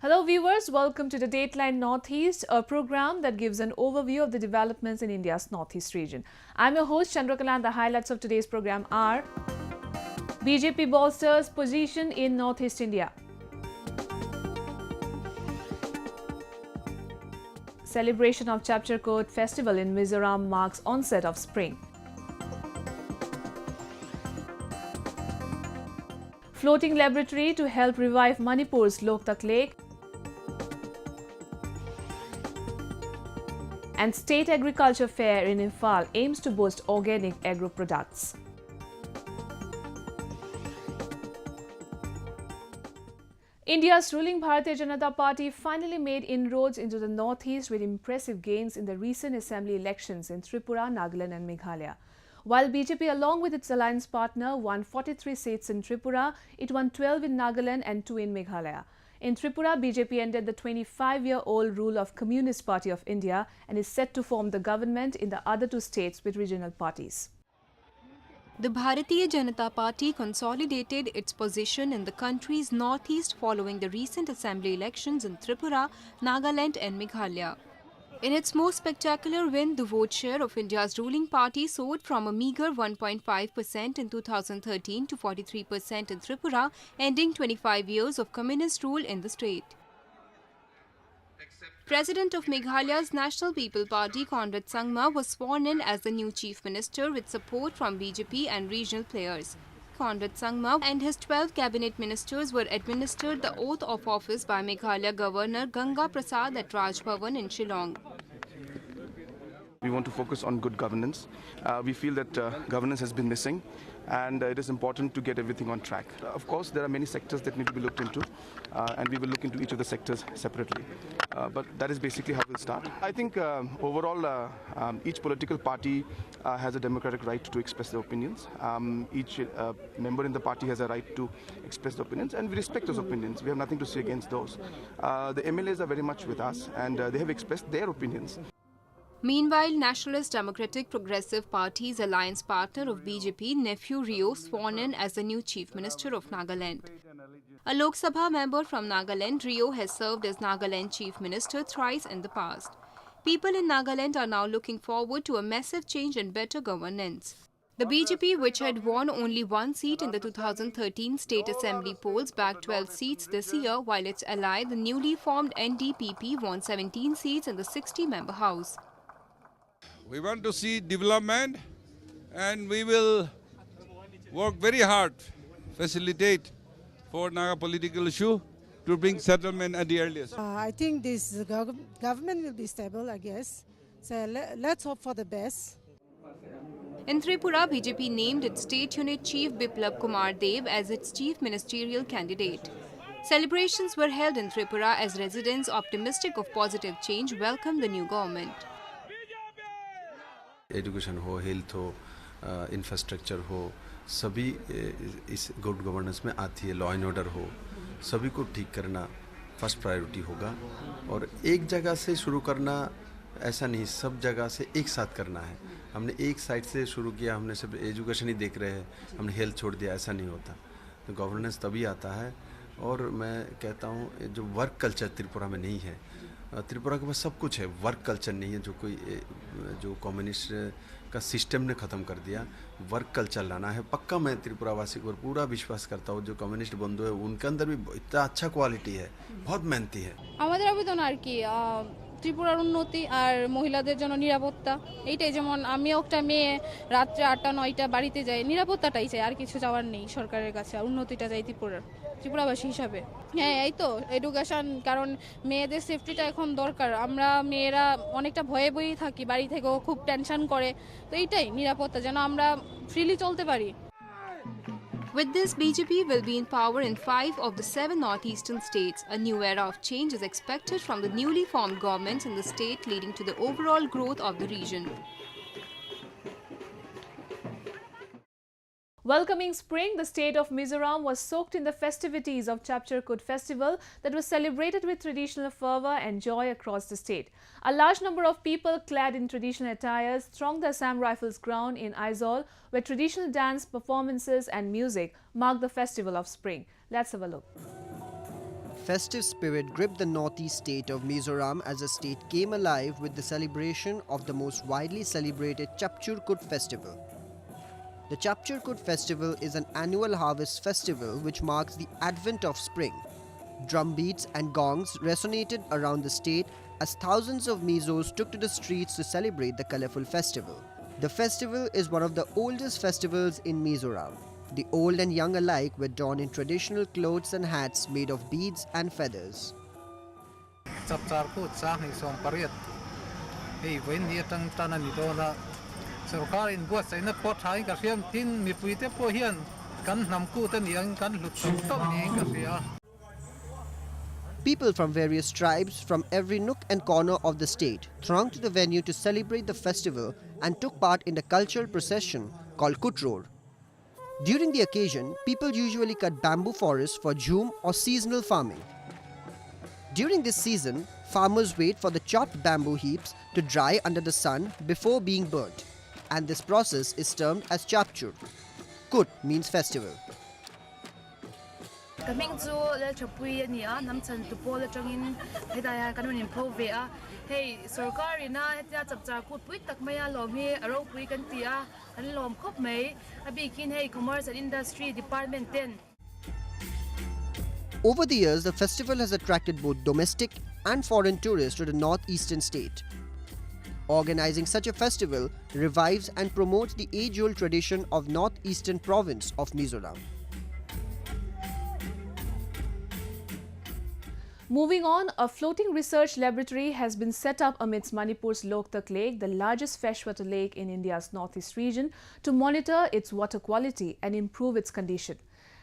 Hello viewers, welcome to the Dateline Northeast, a program that gives an overview of the developments in India's Northeast region. I'm your host Chandrakala and the highlights of today's program are: BJP bolsters position in Northeast India. Celebration of Chapter Coat Festival in Mizoram marks onset of spring. Floating laboratory to help revive Manipur's Loktak Lake. And State Agriculture Fair in Imphal aims to boost organic agro products. India's ruling Bharatiya Janata Party finally made inroads into the northeast with impressive gains in the recent assembly elections in Tripura, Nagaland and Meghalaya. While BJP, along with its alliance partner, won 43 seats in Tripura, it won 12 in Nagaland and 2 in Meghalaya. In Tripura, BJP ended the 25-year-old rule of Communist Party of India and is set to form the government in the other two states with regional parties. The Bharatiya Janata Party consolidated its position in the country's northeast following the recent assembly elections in Tripura, Nagaland and Meghalaya. In its most spectacular win, the vote share of India's ruling party soared from a meager 1.5% in 2013 to 43% in Tripura, ending 25 years of communist rule in the state. President of Meghalaya's National People Party, Conrad Sangma, was sworn in as the new chief minister with support from BJP and regional players. Conrad Sangma and his 12 cabinet ministers were administered the oath of office by Meghalaya Governor Ganga Prasad at Raj Bhavan in Shillong. We want to focus on good governance. We feel that governance has been missing and it is important to get everything on track. Of course, there are many sectors that need to be looked into and we will look into each of the sectors separately. But that is basically how we'll start. I think overall each political party has a democratic right to express their opinions. Each member in the party has a right to express their opinions and we respect those opinions. We have nothing to say against those. The MLAs are very much with us and they have expressed their opinions. Meanwhile, Nationalist Democratic Progressive Party's alliance partner of BJP, nephew Rio, sworn in as the new Chief Minister of Nagaland. A Lok Sabha member from Nagaland, Rio has served as Nagaland Chief Minister thrice in the past. People in Nagaland are now looking forward to a massive change and better governance. The BJP, which had won only one seat in the 2013 State Assembly polls, bagged 12 seats this year, while its ally, the newly formed NDPP, won 17 seats in the 60-member House. We want to see development and we will work very hard, facilitate for Naga political issue to bring settlement at the earliest. I think this government will be stable, I guess. So let's hope for the best. In Tripura, BJP named its state unit chief Biplab Kumar Dev as its chief ministerial candidate. Celebrations were held in Tripura as residents optimistic of positive change welcomed the new government. Education हो, health हो, infrastructure हो, सभी इस good governance में आती है. Law and order हो, सभी को ठीक करना फर्स्ट प्रायोरिटी होगा. और एक जगह से शुरू करना ऐसा नहीं, सब जगह से एक साथ करना है. हमने एक साइड से शुरू किया, हमने सिर्फ एजुकेशन ही देख रहे हैं, हमने हेल्थ छोड़ दिया, ऐसा नहीं होता. तो गवर्नेंस तभी आता है. और मैं कहता हूँ जो वर्क कल्चर त्रिपुरा में नहीं है, त्रिपुरा के पास सब कुछ है, वर्क कल्चर नहीं है. जो कम्युनिस्ट का सिस्टम ने ख़त्म कर दिया, वर्क कल्चर लाना है. पक्का मैं त्रिपुरावासी को पूरा विश्वास करता हूँ, जो कम्युनिस्ट बंधु है उनके अंदर भी इतना अच्छा क्वालिटी है, बहुत मेहनती है. আমাদের আবেদন আর কি ত্রিপুরার উন্নতি আর মহিলাদের জন্য নিরাপত্তা, এইটাই. যেমন আমি একটা মেয়ে রাত্রে 8টা 9টা বাড়িতে যাই, নিরাপত্তাটাই চাই, আর কিছু চাওয়ার নেই সরকারের কাছে. আর উন্নতিটা চাই ত্রিপুরাবাসী হিসাবে. হ্যাঁ, এই তো এডুকেশন, কারণ মেয়েদের সেফটিটা এখন দরকার. আমরা মেয়েরা অনেকটা ভয়ে ভয়েই থাকি, বাড়ি থেকেও খুব টেনশন করে. তো এইটাই নিরাপত্তা, যেন আমরা ফ্রিলি চলতে পারি. With this, BJP will be in power in 5 of the 7 northeastern states. A new era of change is expected from the newly formed governments in the state, leading to the overall growth of the region. Welcoming spring, the state of Mizoram was soaked in the festivities of Chapter Coat Festival that was celebrated with traditional fervour and joy across the state. A large number of people clad in traditional attires thronged the Assam Rifles ground in Aizawl, where traditional dance, performances and music marked the festival of spring. Let's have a look. festive spirit gripped the northeast state of Mizoram as the state came alive with the celebration of the most widely celebrated Chapchurkut festival. The Chapchurkut festival is an annual harvest festival which marks the advent of spring. Drum beats and gongs resonated around the state as thousands of Mizos took to the streets to celebrate the colorful festival. The festival is one of the oldest festivals in Mizoram. The old and young alike were donned in traditional clothes and hats made of beads and feathers. People from various tribes from every nook and corner of the state thronged to the venue to celebrate the festival and took part in the cultural procession called Kutror. During the occasion, people usually cut bamboo forests for jhum or seasonal farming. During this season, farmers wait for the chopped bamboo heaps to dry under the sun before being burnt, and this process is termed as Chapchur. Kut means festival. Kaming zu le chapui niya nam chan tupo le changin hedaya kanun impo vea hey sarkari na hetya chapcha kut pui tak maya lomi aro pui kan tia an lom khop mai abi kin hey commerce and industry department ten. Over the years, the festival has attracted both domestic and foreign tourists to the northeastern state. Organizing such a festival revives and promotes the age-old tradition of northeastern province of Mizoram. Moving on, a floating research laboratory has been set up amidst Manipur's Loktak Lake, the largest freshwater lake in India's northeast region, to monitor its water quality and improve its condition.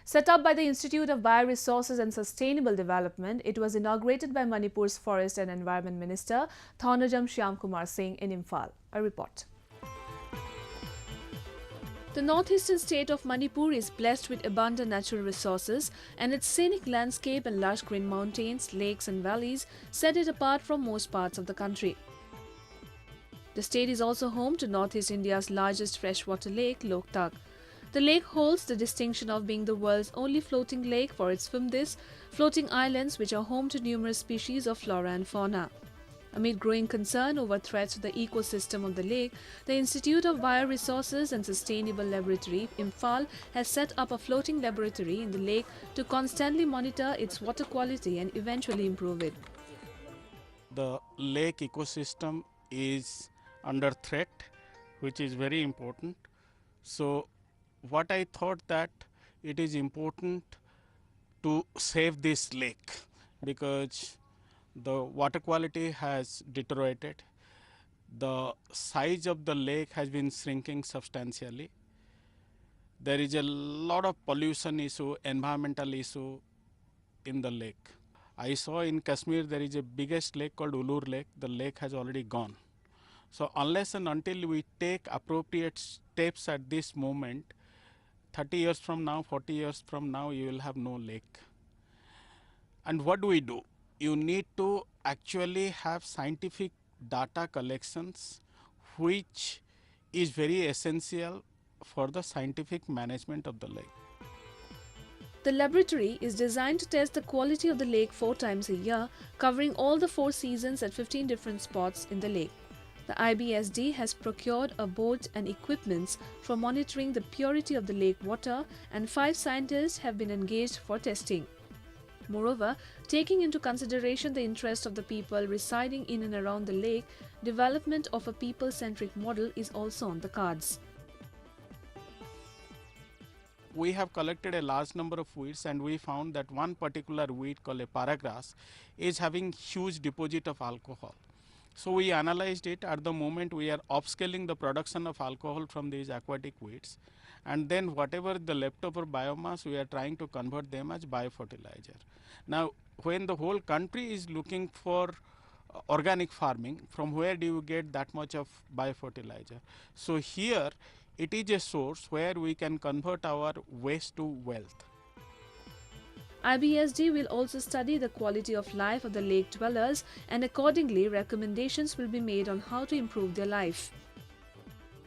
Set up by the Institute of Bioresources and Sustainable Development, it was inaugurated by Manipur's Forest and Environment Minister Thaunajam Shyamkumar Singh in Imphal. A report. The northeastern state of Manipur is blessed with abundant natural resources, and its scenic landscape and lush green mountains, lakes and valleys set it apart from most parts of the country. The state is also home to Northeast India's largest freshwater lake, Loktak. The lake holds the distinction of being the world's only floating lake for its Fumdis, floating islands which are home to numerous species of flora and fauna. Amid growing concern over threats to the ecosystem of the lake, the Institute of Bioresources and Sustainable Laboratory, Imphal, has set up a floating laboratory in the lake to constantly monitor its water quality and eventually improve it. The lake ecosystem is under threat, which is very important. So what I thought that it is important to save this lake because the water quality has deteriorated. The size of the lake has been shrinking substantially. There is a lot of pollution issue, environmental issue in the lake. I saw in Kashmir there is a biggest lake called Ulur Lake. The lake has already gone. So unless and until we take appropriate steps at this moment, 30 years from now, 40 years from now, you will have no lake. And what do? You need to actually have scientific data collections, which is very essential for the scientific management of the lake. The laboratory is designed to test the quality of the lake 4 times a year, covering all the 4 seasons at 15 different spots in the lake. The IBSD has procured a boat and equipments for monitoring the purity of the lake water, and 5 scientists have been engaged for testing. Moreover, taking into consideration the interest of the people residing in and around the lake, development of a people-centric model is also on the cards. We have collected a large number of weeds and we found that one particular weed called a paragrass is having huge deposit of alcohol. So we analyzed it. At the moment we are upscaling the production of alcohol from these aquatic weeds, and then whatever the leftover biomass we are trying to convert them as biofertilizer. Now when the whole country is looking for organic farming, from where do you get that much of biofertilizer? So here it is a source where we can convert our waste to wealth. IBSD will also study the quality of life of the lake dwellers, and accordingly recommendations will be made on how to improve their life.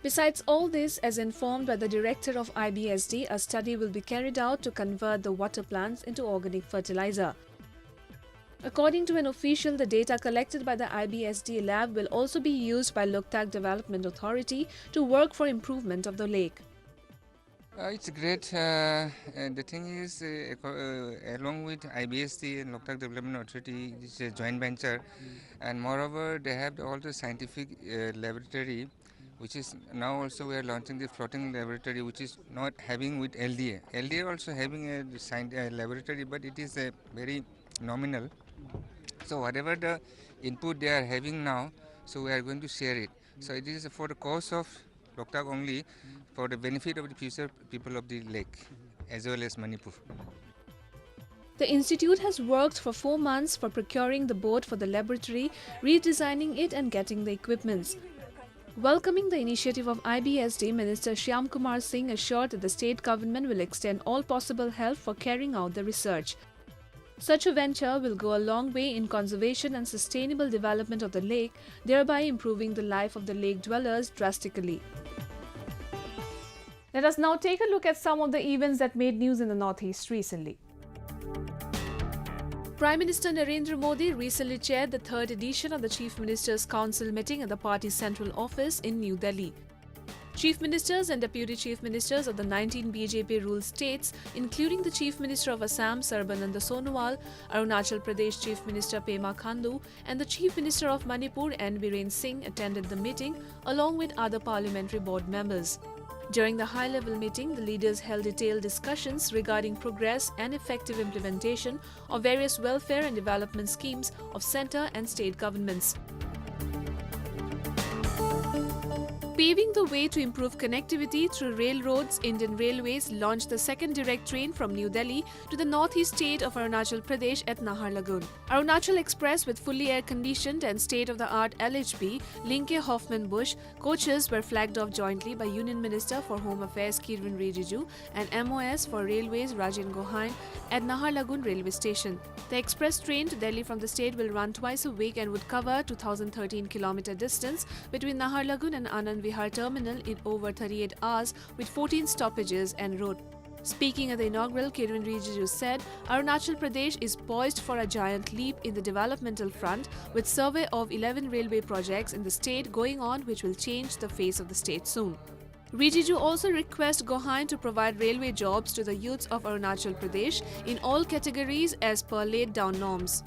Besides all this, as informed by the director of IBSD, a study will be carried out to convert the water plants into organic fertilizer. According to an official, the data collected by the IBSD lab will also be used by Loktak Development Authority to work for improvement of the lake. It's great. The thing is, along with IBSD and Loktak Development Authority, it's a joint venture, and moreover, they have all the scientific laboratory, which is now also we are launching the floating laboratory, which is not having with LDA. LDA also having a laboratory, but it is a very nominal. So whatever the input they are having now, so we are going to share it. So it is for the cause of Loktak only, for the benefit of the future people of the lake, as well as Manipur. The institute has worked for 4 months for procuring the boat for the laboratory, redesigning it and getting the equipments. Welcoming the initiative of IBSD, Minister Shyam Kumar Singh assured that the state government will extend all possible help for carrying out the research. Such a venture will go a long way in conservation and sustainable development of the lake, thereby improving the life of the lake dwellers drastically. Let us now take a look at some of the events that made news in the Northeast recently. Prime Minister Narendra Modi recently chaired the 3rd edition of the Chief Ministers' Council meeting at the party's central office in New Delhi. Chief Ministers and Deputy Chief Ministers of the 19 BJP-ruled states, including the Chief Minister of Assam, Sarbananda Sonowal, Arunachal Pradesh Chief Minister Pema Khandu, and the Chief Minister of Manipur, N. Biren Singh, attended the meeting, along with other parliamentary board members. During the high-level meeting, the leaders held detailed discussions regarding progress and effective implementation of various welfare and development schemes of centre and state governments. Paving the way to improve connectivity through railroads, Indian Railways launched the second direct train from New Delhi to the northeast state of Arunachal Pradesh at Naharlagun. Arunachal Express, with fully air-conditioned and state-of-the-art LHB, Linke Hoffman Bush coaches were flagged off jointly by Union Minister for Home Affairs Kiren Rijiju and MOS for Railways Rajan Gohain at Naharlagun Railway Station. The express train to Delhi from the state will run twice a week and would cover 2013-kilometer distance between Naharlagun and Anand Vihar terminal in over 38 hours with 14 stoppages en route. Speaking at the inaugural, Kiren Rijiju said, Arunachal Pradesh is poised for a giant leap in the developmental front, with survey of 11 railway projects in the state going on which will change the face of the state soon. Rijiju also requests Gohain to provide railway jobs to the youths of Arunachal Pradesh in all categories as per laid down norms.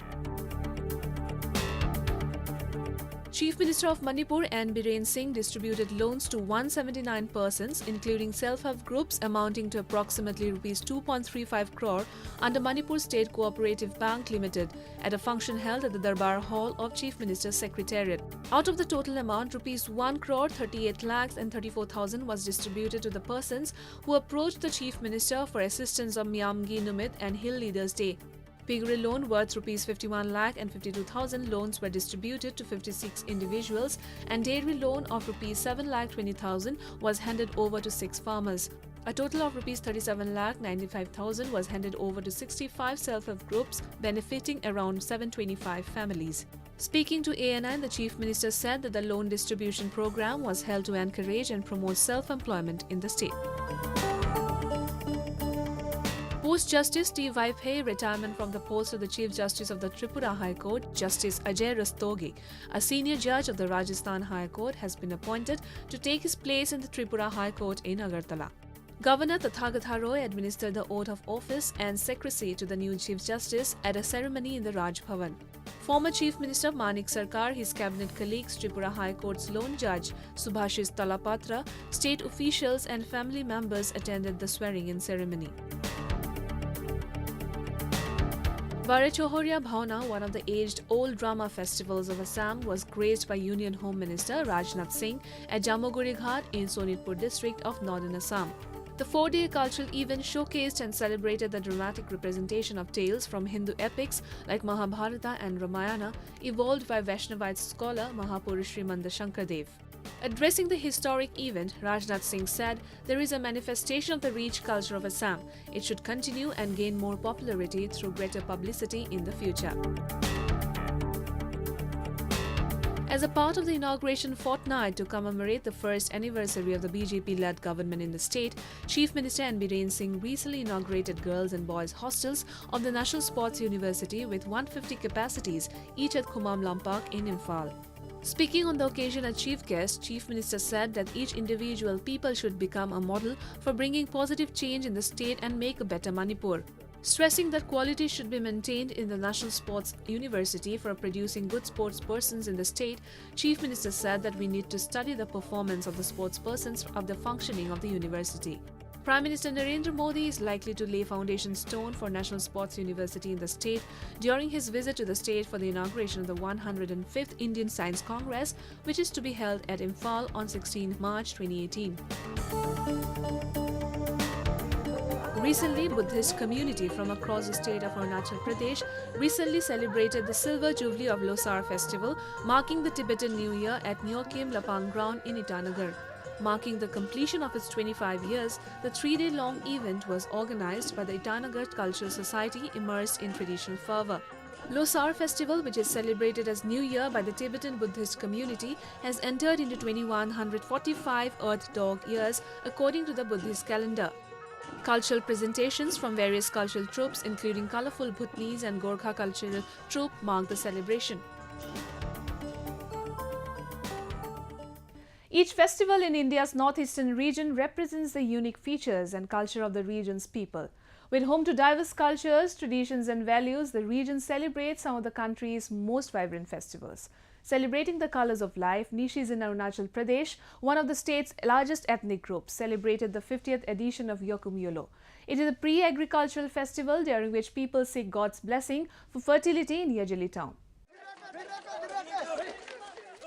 Chief Minister of Manipur N. Biren Singh distributed loans to 179 persons, including self-help groups amounting to approximately Rs 2.35 crore under Manipur State Cooperative Bank Limited at a function held at the Darbar Hall of Chief Minister's Secretariat. Out of the total amount, Rs 1 crore 38 lakhs and 34,000 was distributed to the persons who approached the Chief Minister for assistance on Myamgi Numit and Hill Leaders Day. Piggery loan worth Rs 51 lakh and 52,000 loans were distributed to 56 individuals, and dairy loan of Rs 7 lakh 20,000 was handed over to 6 farmers. A total of Rs 37 lakh 95,000 was handed over to 65 self-help groups, benefiting around 725 families. Speaking to ANI, the Chief Minister said that the loan distribution program was held to encourage and promote self-employment in the state. Post-Justice T. Vaiphe retirement from the post of the Chief Justice of the Tripura High Court, Justice Ajay Rastogi, a senior judge of the Rajasthan High Court, has been appointed to take his place in the Tripura High Court in Agartala. Governor Tathagatha Roy administered the oath of office and secrecy to the new Chief Justice at a ceremony in the Raj Bhavan. Former Chief Minister Manik Sarkar, his cabinet colleagues, Tripura High Court's lone judge Subhashis Talapatra, state officials and family members attended the swearing-in ceremony. Varachohoria Bhauna, one of the aged-old drama festivals of Assam, was graced by Union Home Minister Rajnath Singh at Jamoguri Ghat in Sonitpur district of northern Assam. The 4-day cultural event showcased and celebrated the dramatic representation of tales from Hindu epics like Mahabharata and Ramayana, evolved by Vaishnavite scholar Mahapurush Srimanda Shankardev. Addressing the historic event, Rajnath Singh said, "There is a manifestation of the rich culture of Assam. It should continue and gain more popularity through greater publicity in the future." As a part of the inauguration fortnight to commemorate the first anniversary of the BJP-led government in the state, Chief Minister N. Biren Singh recently inaugurated girls and boys hostels of the National Sports University with 150 capacities, each at Khumam Lampak in Imphal. Speaking on the occasion as chief guest, Chief Minister said that each individual people should become a model for bringing positive change in the state and make a better Manipur. Stressing that quality should be maintained in the National Sports University for producing good sports persons in the state, Chief Minister said that we need to study the performance of the sports persons of the functioning of the university. Prime Minister Narendra Modi is likely to lay foundation stone for National Sports University in the state during his visit to the state for the inauguration of the 105th Indian Science Congress, which is to be held at Imphal on 16 March 2018. Recently, Buddhist community from across the state of Arunachal Pradesh recently celebrated the Silver Jubilee of Losar festival, marking the Tibetan New Year at Neokim Lapang ground in Itanagar. Marking the completion of its 25 years, the 3-day-long event was organized by the Itanagar Cultural Society immersed in traditional fervor. Losar festival, which is celebrated as New Year by the Tibetan Buddhist community, has entered into 2145 Earth Dog years according to the Buddhist calendar. Cultural presentations from various cultural troupes, including colorful Bhutanese and Gorkha cultural troupe, mark the celebration. Each festival in India's northeastern region represents the unique features and culture of the region's people. With home to diverse cultures, traditions and values, the region celebrates some of the country's most vibrant festivals. Celebrating the colors of life, Nishis in Arunachal Pradesh, one of the state's largest ethnic groups, celebrated the 50th edition of Yokum Yolo. It is a pre-agricultural festival during which people seek God's blessing for fertility in Yajali town.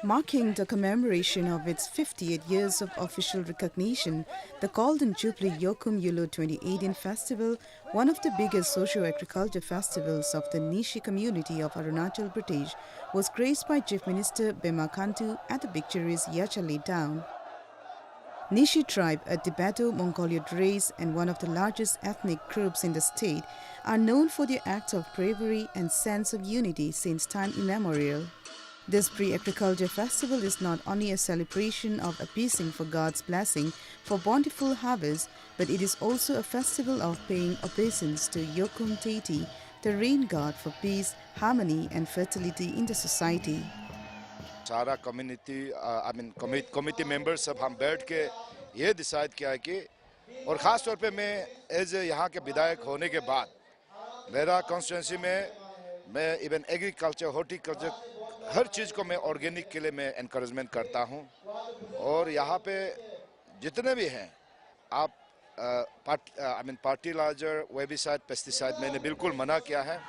Marking the commemoration of its 58 years of official recognition, the Golden Jubilee Yokum Yolo 2018 festival, one of the biggest socio-agriculture festivals of the Nishi community of Arunachal Pradesh, was graced by Chief Minister Bema Khantu at the picturesque Yachali town. Nishi tribe, a Tibeto-Mongolian race and one of the largest ethnic groups in the state, are known for their acts of bravery and sense of unity since time immemorial. This pre-agriculture festival is not only a celebration of appeasing for God's blessing for bountiful harvest, but it is also a festival of paying obeisance to Yokum Deity, the rain god for peace, harmony and fertility in the society. सारा committee member सब हम बैठ के ये decide किया कि और ख़ास तौर पे मैं एज यहाँ के विधायक होने के बाद मेरा कॉन्स्टिट्यूंसी में मैं इवन एग्रीकल्चर हॉर्टिकल्चर हर चीज़ को मैं ऑर्गेनिक के लिए मैं एनकरेजमेंट करता हूँ और यहाँ पे जितने भी हैं आप फर्टिलाइजर वेबिसाइड पेस्टिसाइड मैंने बिल्कुल मना किया है.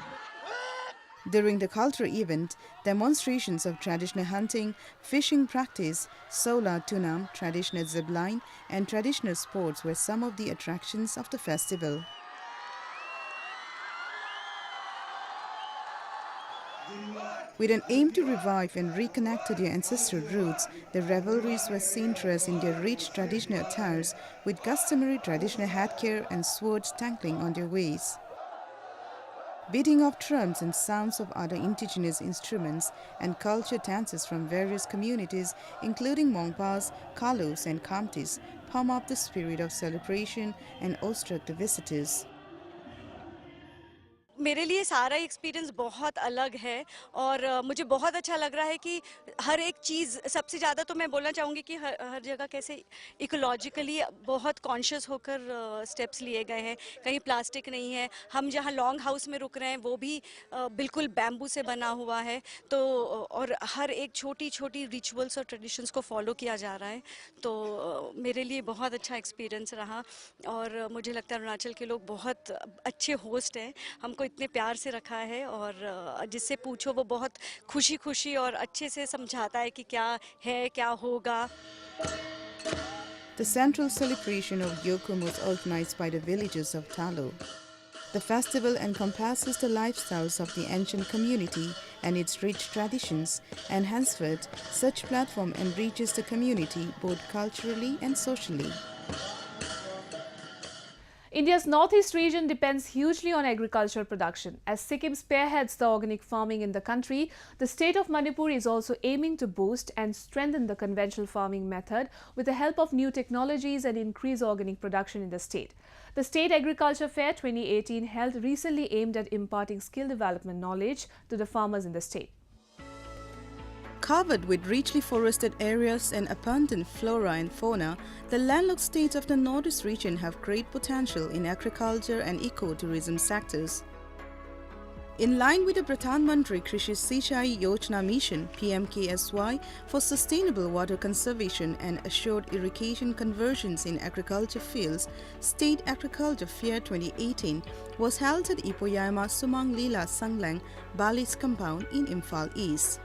During the cultural event, demonstrations of traditional hunting, fishing practice, solar tunam, traditional zipline and traditional sports were some of the attractions of the festival. With an aim to revive and reconnect to their ancestral roots, the revelries were seen dressed in their rich traditional attires with customary traditional headgear and swords dangling on their waists. Beating of drums and sounds of other indigenous instruments and culture dances from various communities, including Mongpas, Kalus and Khamtis, pump up the spirit of celebration and awestruck the visitors. मेरे लिए सारा experience बहुत अलग है और मुझे बहुत अच्छा लग रहा है कि हर एक चीज़ सबसे ज़्यादा तो मैं बोलना चाहूँगी कि हर जगह कैसे इकोलॉजिकली बहुत कॉन्शियस होकर स्टेप्स लिए गए हैं. कहीं प्लास्टिक नहीं है. हम जहाँ लॉन्ग हाउस में रुक रहे हैं वो भी बिल्कुल बैम्बू से बना हुआ है. तो और हर एक छोटी छोटी रिचुअल्स और ट्रेडिशंस को फॉलो किया जा रहा है. तो मेरे लिए बहुत अच्छा एक्सपीरियंस रहा और मुझे लगता है अरुणाचल के लोग बहुत अच्छे होस्ट हैं. हमको इतने प्यार से रखा है और जिससे पूछो वो बहुत खुशी खुशी और अच्छे से समझाता है कि क्या है क्या होगा. The central celebration of Yokum was organized by the villagers of Talo. The festival encompasses the lifestyles of the ancient community and its rich traditions, and henceforth such platform enriches the community both culturally and socially. India's northeast region depends hugely on agricultural production. As Sikkim spearheads the organic farming in the country, the state of Manipur is also aiming to boost and strengthen the conventional farming method with the help of new technologies and increase organic production in the state. The State Agriculture Fair 2018 held recently aimed at imparting skill development knowledge to the farmers in the state. Covered with richly forested areas and abundant flora and fauna, the landlocked states of the northeast region have great potential in agriculture and ecotourism sectors. In line with the Pradhan Mantri Krishi Sinchai Yojana mission (PMKSY) for sustainable water conservation and assured irrigation conversions in agriculture fields, State Agriculture Fair 2018 was held at Ipoyama Sumang Lila Sanglang Bali's compound in Imphal East.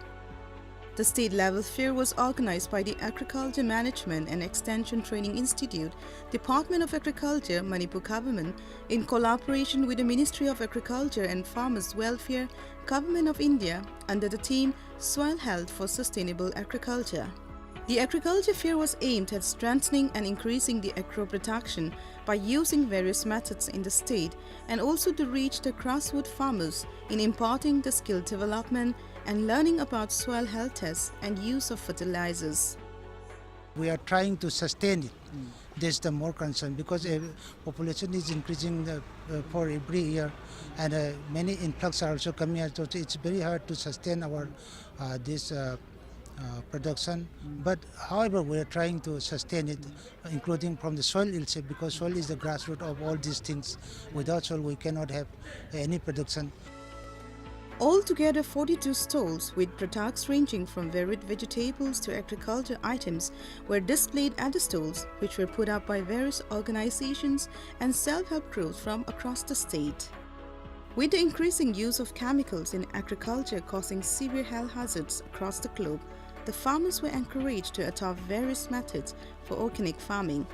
The state-level fair was organized by the Agriculture Management and Extension Training Institute, Department of Agriculture, Manipur Government, in collaboration with the Ministry of Agriculture and Farmers' Welfare, Government of India, under the theme Soil Health for Sustainable Agriculture. The agriculture fair was aimed at strengthening and increasing the agro-production by using various methods in the state and also to reach the grassroots farmers in imparting the skill development and learning about soil health tests and use of fertilizers. We are trying to sustain it. This is the more concern because population is increasing for every year, and many influx are also coming out. So it's very hard to sustain our this production. But however, we are trying to sustain it, including from the soil itself, because soil is the grassroots of all these things. Without soil, we cannot have any production. Altogether, 42 stalls with products ranging from varied vegetables to agriculture items were displayed at the stalls, which were put up by various organizations and self-help groups from across the state. With the increasing use of chemicals in agriculture causing severe health hazards across the globe, the farmers were encouraged to adopt various methods for organic farming.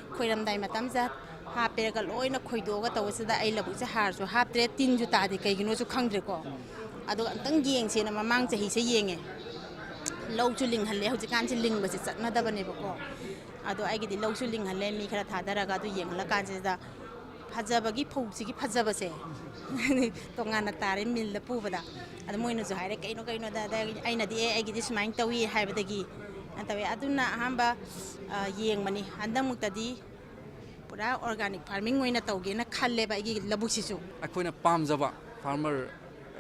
Khoiramdai matamza haperaga loina khoidoga tawsida ai labukse harsu haptre tin ju tadi kaigino su khangdre ko ado antang yeng se na mamang chahi se yenge low chu ling halle hujikan se ling basi chatna da bane ko ado ai gi low chu ling halle mi khara thadaraga du yeng la kan se da phajabagi phousi gi phajabase tongana tare mil la pubada ado moinu ju haire kaino kaino da ai na di ai gi dis main tawi haibadagi antawe aduna hamba yeng mani andamutadi pura organic farming oina tawge na khalle ba gi labusisu akoina pamjaba farmer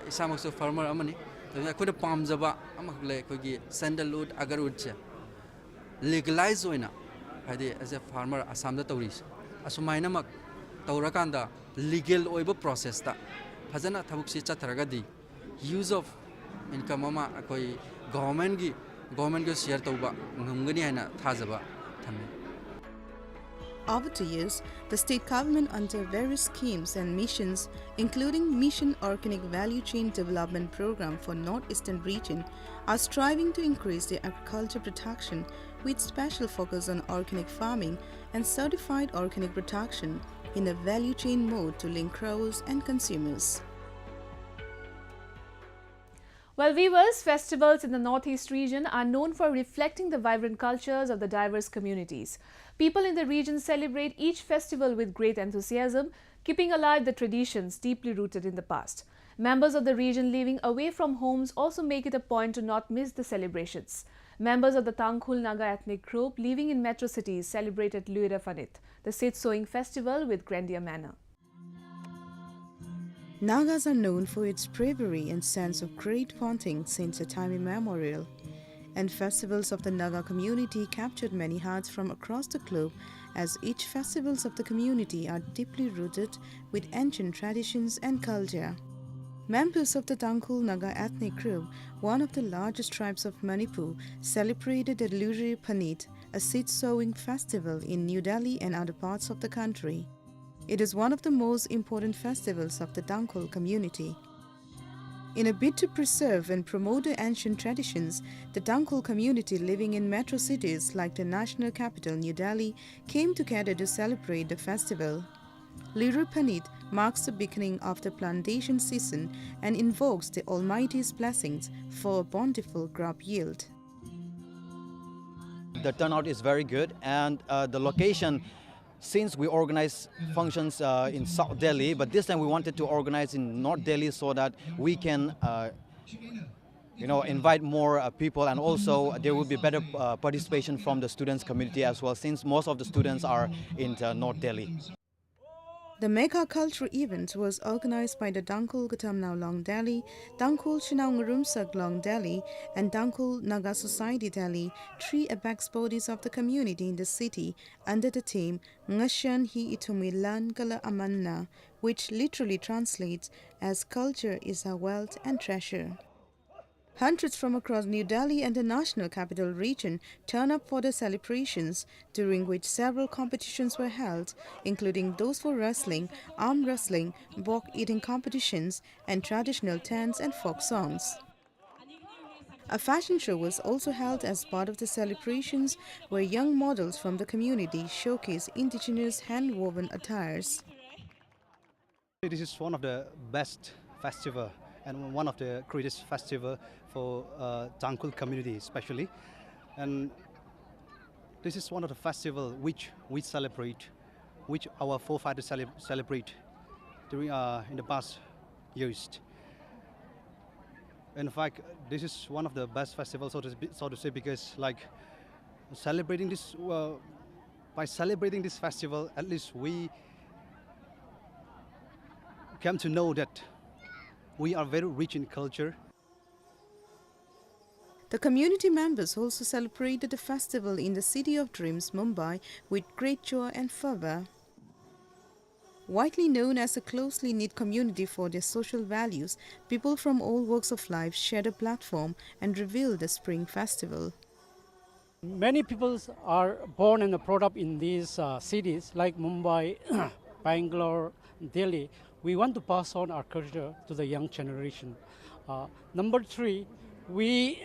isamakso farmer amani akoina pamjaba amakle kogi sandalwood agarwood che legalize oina hade as a farmer assam da tawris asumaina mak tawrakanda legal oiba process ta phajana thabuksi chatharagadi use of income ama akoi government go share tawba ngamgani haina thajaba thamme. Over the years, the state government under various schemes and missions, including Mission Organic Value Chain Development Program for Northeastern Region, are striving to increase the agriculture production with special focus on organic farming and certified organic production in a value chain mode to link growers and consumers. Well, viewers, festivals in the Northeast region are known for reflecting the vibrant cultures of the diverse communities. People in the region celebrate each festival with great enthusiasm, keeping alive the traditions deeply rooted in the past. Members of the region living away from homes also make it a point to not miss the celebrations. Members of the Tangkhul Naga ethnic group living in metro cities celebrated Luira Fanit, the seed sowing festival, with grandeur manner. Nagas are known for its bravery and sense of great bonding since a time immemorial, and festivals of the Naga community captured many hearts from across the globe, as each festivals of the community are deeply rooted with ancient traditions and culture. Members of the Tangkhul Naga ethnic group, one of the largest tribes of Manipur, celebrated the Luira Fanit, a seed-sowing festival in New Delhi and other parts of the country. It is one of the most important festivals of the Tangkhul community. In a bid to preserve and promote the ancient traditions, the Tangkhul community living in metro cities like the national capital New Delhi came together to celebrate the festival. Luira Fanit marks the beginning of the plantation season and invokes the Almighty's blessings for a bountiful crop yield. The turnout is very good, and the location, since we organize functions in South Delhi, but this time we wanted to organize in North Delhi so that we can invite more people, and also there will be better participation from the students community as well, since most of the students are in North Delhi. The mega cultural event was organized by the Dangkul Gatamnao Long Delhi, Dangkul Chinau Ngurumsak Long Delhi, and Dangkul Naga Society Delhi, three apex bodies of the community in the city, under the theme Ngashan Hi Itumilan Kala Amanna, which literally translates as "Culture is our wealth and treasure." Hundreds from across New Delhi and the National Capital Region turn up for the celebrations, during which several competitions were held, including those for wrestling, arm wrestling, bok eating competitions, and traditional dance and folk songs. A fashion show was also held as part of the celebrations, where young models from the community showcase indigenous hand-woven attires. This is one of the best festival and one of the greatest festival for Dangkul community especially, and this is one of the festival which we celebrate, which our forefathers celebrate during in the past years. In fact, this is one of the best festivals, so to say, because like celebrating this by celebrating this festival, at least we come to know that we are very rich in culture. The community members also celebrated the festival in the City of Dreams, Mumbai, with great joy and fervor. Widely known as a closely knit community for their social values, people from all walks of life shared a platform and revealed the Spring Festival. Many people are born and brought up in these cities like Mumbai, Bangalore, Delhi. We want to pass on our culture to the young generation. Number three, we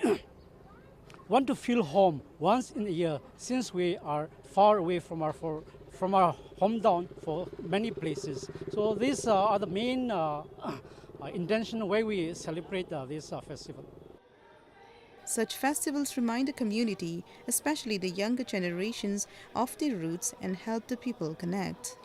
want to feel home once in a year, since we are far away from our hometown for many places. So these are the main intention way we celebrate this festival. Such festivals remind the community, especially the younger generations, of their roots and help the people connect.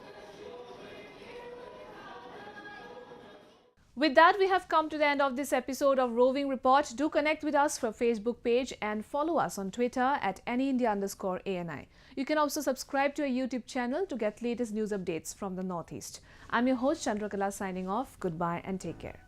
With that, we have come to the end of this episode of Roving Report. Do connect with us from Facebook page and follow us on Twitter at AnyIndia_ANI. You can also subscribe to our YouTube channel to get latest news updates from the Northeast. I'm your host Chandrakala signing off. Goodbye and take care.